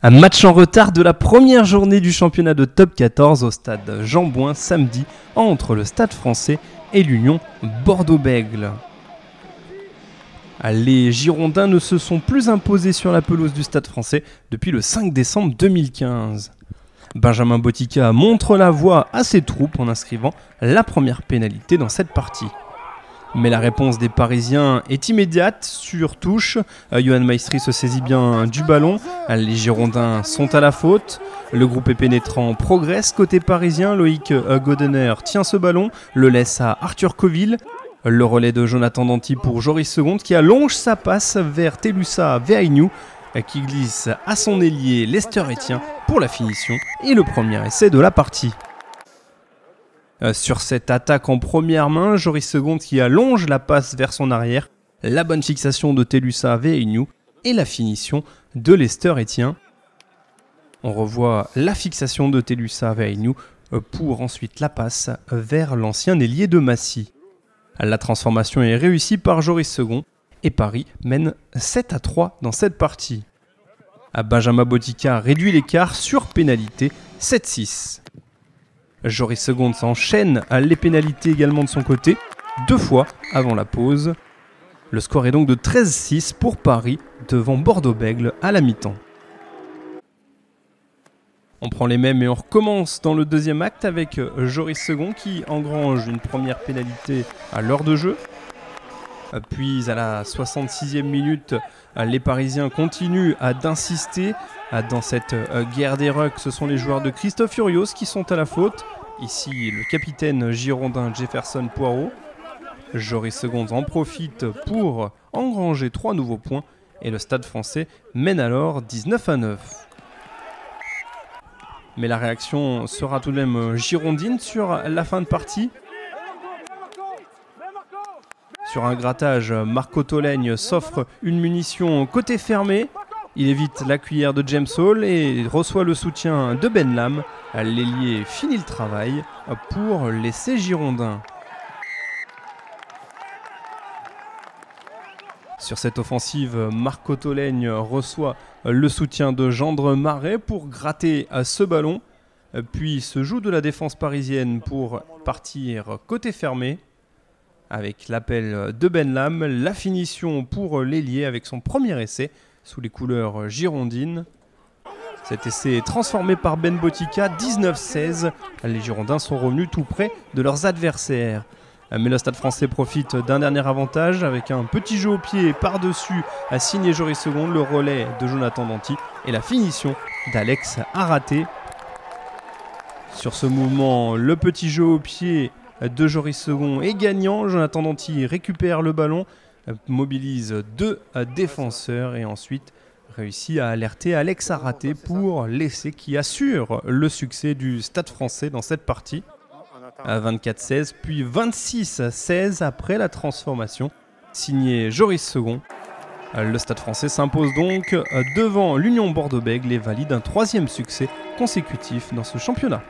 Un match en retard de la première journée du championnat de top 14 au stade Jean-Bouin samedi entre le Stade Français et l'Union Bordeaux-Bègles. Les Girondins ne se sont plus imposés sur la pelouse du Stade Français depuis le 5 décembre 2015. Benjamin Botica montre la voie à ses troupes en inscrivant la première pénalité dans cette partie. Mais la réponse des Parisiens est immédiate sur touche. Yoann Maestri se saisit bien du ballon. Les Girondins sont à la faute. Le groupe est pénétrant, progresse côté parisien. Loïc Godener tient ce ballon, le laisse à Arthur Coville. Le relais de Jonathan Danty pour Joris Segonde qui allonge sa passe vers Telusa Veaignou qui glisse à son ailier Lester Etienne pour la finition et le premier essai de la partie. Sur cette attaque en première main, Joris Segonde qui allonge la passe vers son arrière, la bonne fixation de Telusa Veaignou et la finition de Lester Etienne. On revoit la fixation de Telusa Veaignou pour ensuite la passe vers l'ancien ailier de Massy. La transformation est réussie par Joris Segonde et Paris mène 7-3 dans cette partie. Benjamin Botica réduit l'écart sur pénalité 7-6. Joris Segonde s'enchaîne les pénalités également de son côté, 2 fois avant la pause. Le score est donc de 13-6 pour Paris devant Bordeaux-Bègles à la mi-temps. On prend les mêmes et on recommence dans le deuxième acte avec Joris Segonde qui engrange une première pénalité à l'heure de jeu. Puis à la 66e minute, les Parisiens continuent d'insister dans cette guerre des rucks. Ce sont les joueurs de Christophe Furios qui sont à la faute. Ici, le capitaine girondin Jefferson Poirot. Joris Segonde en profite pour engranger 3 nouveaux points et le Stade Français mène alors 19-9. Mais la réaction sera tout de même girondine sur la fin de partie. Sur un grattage, Marco Tolègne s'offre une munition côté fermé. Il évite la cuillère de James Hall et reçoit le soutien de Ben Lam. L'ailier finit le travail pour l'essai girondin. Sur cette offensive, Marco Tolègne reçoit le soutien de Gendre Marais pour gratter ce ballon. Puis se joue de la défense parisienne pour partir côté fermé. Avec l'appel de Ben Lam, la finition pour l'ailier avec son premier essai sous les couleurs girondines. Cet essai est transformé par Ben Botica, 19-16. Les Girondins sont revenus tout près de leurs adversaires. Mais le Stade Français profite d'un dernier avantage avec un petit jeu au pied par-dessus à signer Joris Segonde, le relais de Jonathan Danty et la finition d'Alex Araté. Sur ce mouvement, le petit jeu au pied de Joris Segonde est gagnant. Jonathan Danty récupère le ballon, mobilise 2 défenseurs et ensuite réussit à alerter Alex Araté pour l'essai qui assure le succès du Stade Français dans cette partie. 24-16 puis 26-16 après la transformation signé Joris Segonde. Le Stade Français s'impose donc devant l'Union Bordeaux-Bègles et valide un 3e succès consécutif dans ce championnat.